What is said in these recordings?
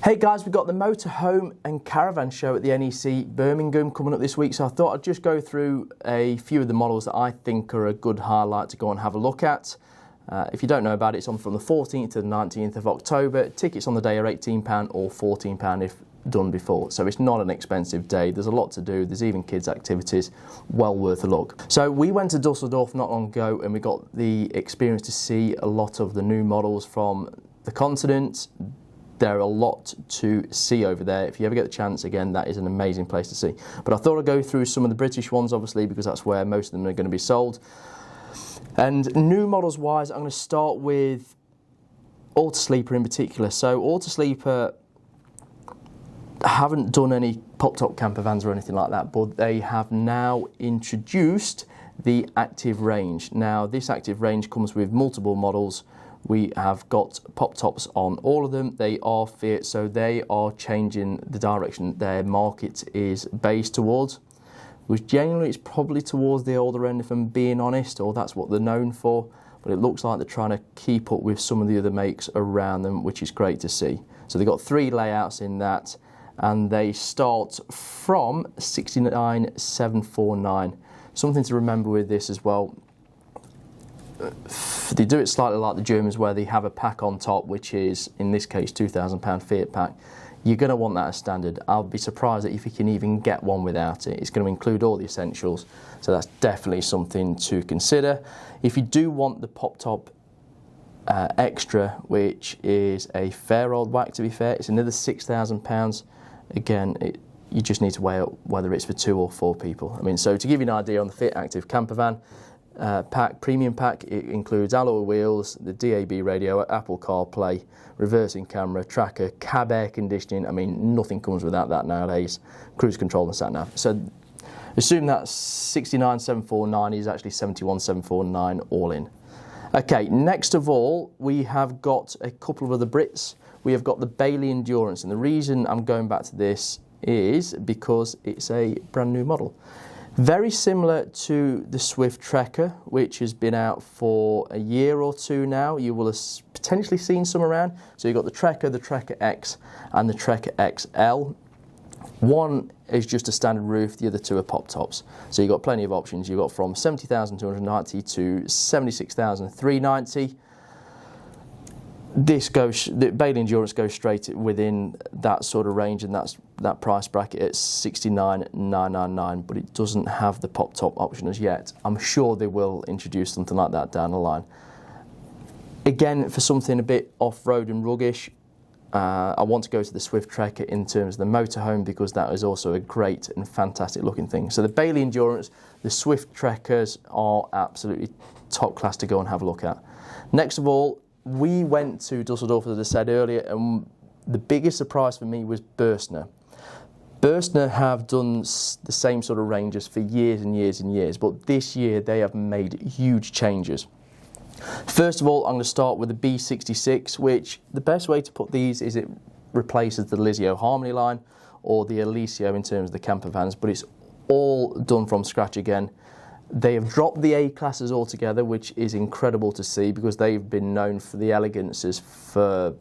Hey guys, we've got the Motorhome and Caravan Show at the NEC Birmingham coming up this week, so I thought I'd just go through a few of the models that I think are a good highlight to go and have a look at. If you don't know about it, it's on from the 14th to the 19th of October. Tickets on the day are £18 or £14 if done before, so it's not an expensive day. There's a lot to do, there's even kids activities, well worth a look. So we went to Düsseldorf not long ago and we got the experience to see a lot of the new models from the continent. There are a lot to see over there. If you ever get the chance, again, that is an amazing place to see. But I thought I'd go through some of the British ones, obviously, because that's where most of them are going to be sold. And new models wise, I'm going to start with Autosleeper in particular. So Autosleeper haven't done any pop-top camper vans or anything like that, but they have now introduced the active range. Now, this active range comes with multiple models. We have got pop-tops on all of them. They are Fiat, so they are changing the direction their market is based towards, which generally is probably towards the older end, if I'm being honest, or that's what they're known for. But it looks like they're trying to keep up with some of the other makes around them, which is great to see. So they've got 3 layouts in that, and they start from 69,749. Something to remember with this as well, they do it slightly like the Germans, where they have a pack on top, which is, in this case, £2,000 Fiat pack. You're going to want that as standard. I'll be surprised if you can even get one without it. It's going to include all the essentials, so that's definitely something to consider. If you do want the pop-top extra, which is a fair old whack, to be fair, it's another £6,000. Again, you just need to weigh up whether it's for 2 or 4 people. I mean, so to give you an idea on the Fiat Active Campervan pack, premium pack, it includes alloy wheels, the DAB radio, Apple CarPlay, reversing camera, tracker, cab air conditioning. I mean, nothing comes without that nowadays. Cruise control and sat nav. So assume that 69,749 is actually 71,749 all in. Okay, next of all, we have got a couple of other Brits. We have got the Bailey Endurance, and the reason I'm going back to this is because it's a brand new model. Very similar to the Swift Trekker, which has been out for a year or two now. You will have potentially seen some around. So you've got the Trekker X, and the Trekker XL. One is just a standard roof, the other 2 are pop-tops. So you've got plenty of options. You've got from 70,290 to 76,390. The Bailey Endurance goes straight within that sort of range, and that price bracket at 69,999, but it doesn't have the pop-top option as yet. I'm sure they will introduce something like that down the line. Again, for something a bit off-road and ruggish, I want to go to the Swift Trekker in terms of the Motorhome, because that is also a great and fantastic looking thing. So the Bailey Endurance, the Swift Trekkers are absolutely top class to go and have a look at. Next of all, we went to Düsseldorf, as I said earlier, and the biggest surprise for me was Burstner. Burstner have done the same sort of ranges for years and years and years, but this year they have made huge changes. First of all, I'm going to start with the B66, which the best way to put these is it replaces the Lizio Harmony line or the Eldis in terms of the campervans, but it's all done from scratch again. They have dropped the A classes altogether, which is incredible to see, because they've been known for the elegances for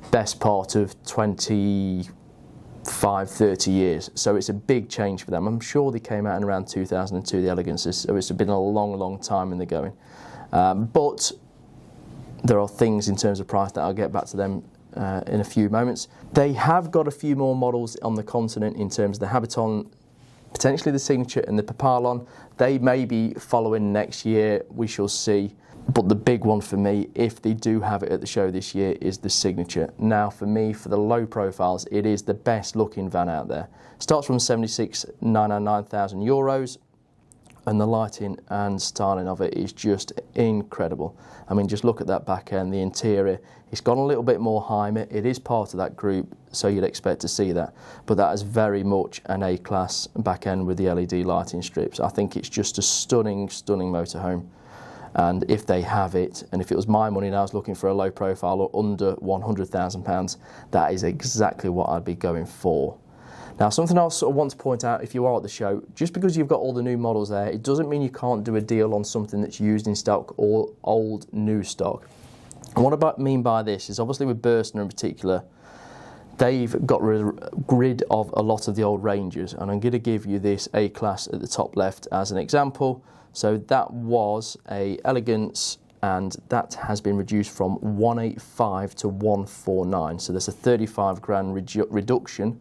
best part of 25, 30 years. So it's a big change for them. I'm sure they came out in around 2002, the elegances, so it's been a long, long time in the going. But there are things in terms of price that I'll get back to them in a few moments. They have got a few more models on the continent in terms of the Habiton, potentially the Signature and the Papillon. They may be following next year, we shall see. But the big one for me, if they do have it at the show this year, is the Signature. Now for me, for the low profiles, it is the best looking van out there. Starts from 76,999,000 euros, and the lighting and styling of it is just incredible. I mean, just look at that back end, the interior. It's got a little bit more Hymer. It is part of that group, so you'd expect to see that. But that is very much an A-class back end with the LED lighting strips. I think it's just a stunning, stunning motorhome. And if they have it, and if it was my money and I was looking for a low profile or under £100,000, that is exactly what I'd be going for. Now, something else I want to point out, if you are at the show, just because you've got all the new models there, it doesn't mean you can't do a deal on something that's used in stock or old new stock. And what I mean by this is, obviously with Burstner in particular, they've got rid of a lot of the old Rangers, and I'm going to give you this A-Class at the top left as an example. So that was a Elegance, and that has been reduced from 185 to 149. So there's a 35 grand reduction.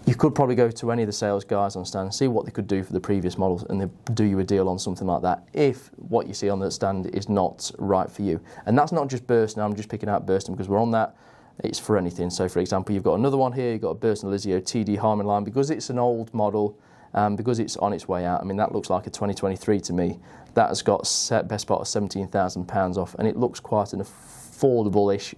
You could probably go to any of the sales guys on stand and see what they could do for the previous models, and they'll do you a deal on something like that if what you see on the stand is not right for you. And that's not just Burstner. I'm just picking out Burstner because we're on that. It's for anything. So for example, you've got another one here, you've got a Burstner Lizio TD Hymer line. Because it's an old model, because it's on its way out, I mean, that looks like a 2023 to me. That has got best part of £17,000 off, and it looks quite an affordable-ish,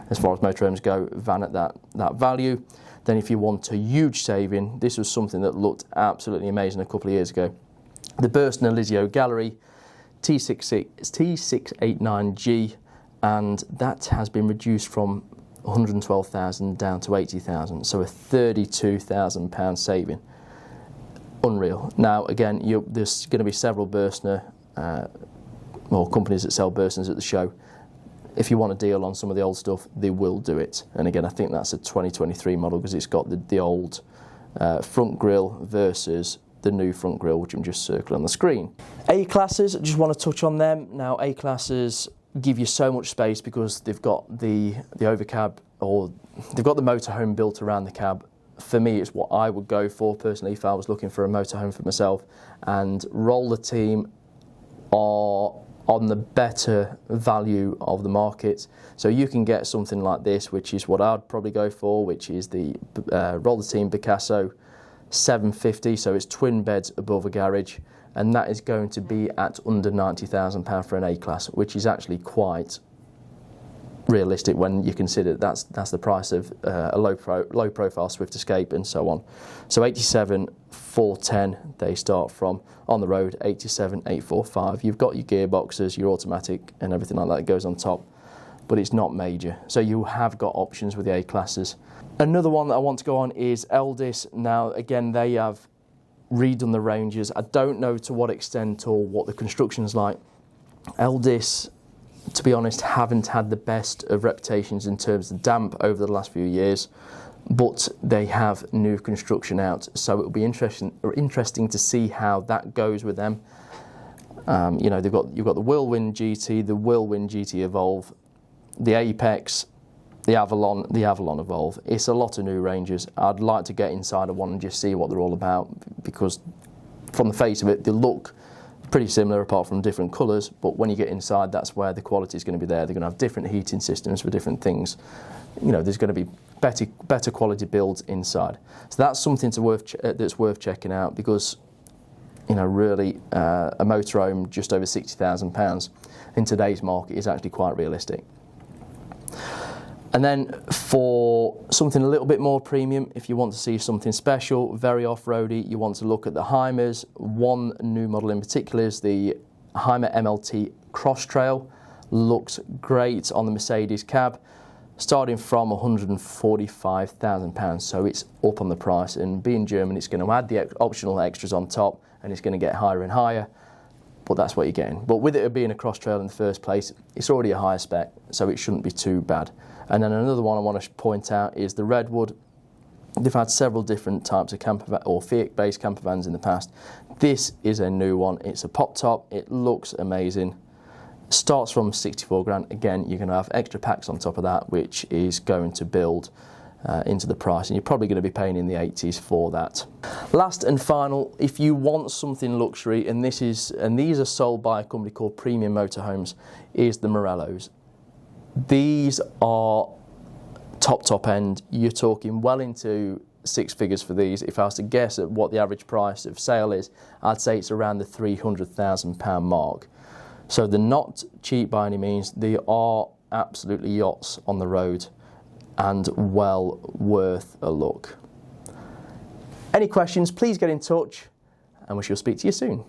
as far as motorhomes go, van at that value. Then if you want a huge saving, this was something that looked absolutely amazing a couple of years ago. The Burstner Lizio Gallery T689G, and that has been reduced from 112,000 down to 80,000, so a £32,000 saving. Unreal. Now again, there's going to be several Burstner or companies that sell Burstners at the show. If you want a deal on some of the old stuff, they will do it. And again, I think that's a 2023 model because it's got the old front grille versus the new front grille, which I'm just circling on the screen. A-Classes, I just want to touch on them. Now, A-Classes give you so much space because they've got the overcab, or they've got the motorhome built around the cab. For me, it's what I would go for personally if I was looking for a motorhome for myself. And Roll the Team are on the better value of the market. So you can get something like this, which is what I'd probably go for, which is the Roll the Team Pegaso 750. So it's twin beds above a garage, and that is going to be at under £90,000 for an A-Class, which is actually quite realistic when you consider that's the price of a low profile Swift Escape and so on. So 87,410 they start from. On the road, 87,845. You've got your gearboxes, your automatic and everything like that goes on top, but it's not major. So you have got options with the A-Classes. Another one that I want to go on is Eldis. Now again, they have redone the Rangers. I don't know to what extent or what the construction's like. Eldis, to be honest, haven't had the best of reputations in terms of damp over the last few years, but they have new construction out, so it'll be interesting to see how that goes with them. You know, you've got the Whirlwind GT, the Whirlwind GT Evolve, the Apex, the Avalon Evolve. It's a lot of new Rangers. I'd like to get inside of one and just see what they're all about, because from the face of it, they look pretty similar apart from different colours, but when you get inside, that's where the quality is going to be there. They're going to have different heating systems for different things. You know, there's going to be better quality builds inside. So that's something that's worth checking out, because, you know, really a motorhome just over £60,000 in today's market is actually quite realistic. And then for something a little bit more premium, if you want to see something special, very off-roady, you want to look at the Hymers. One new model in particular is the Hymer MLT Cross Trail. Looks great on the Mercedes cab, starting from £145,000. So it's up on the price, and being German, it's going to add the optional extras on top, and it's going to get higher and higher. But that's what you're getting. But with it being a cross trail in the first place, it's already a higher spec, so it shouldn't be too bad. And then another one I want to point out is the Redwood. They've had several different types of campervan or Fiat-based campervans in the past. This is a new one. It's a pop top. It looks amazing. Starts from 64 grand. Again, you're going to have extra packs on top of that, which is going to build into the price, and you're probably going to be paying in the 80s for that. Last and final, if you want something luxury, and these are sold by a company called Premium Motorhomes, is the Morelos. These are top end. You're talking well into six figures for these. If I was to guess at what the average price of sale is, I'd say it's around the £300,000 mark. So they're not cheap by any means. They are absolutely yachts on the road, and well worth a look. Any questions, please get in touch, and we shall speak to you soon.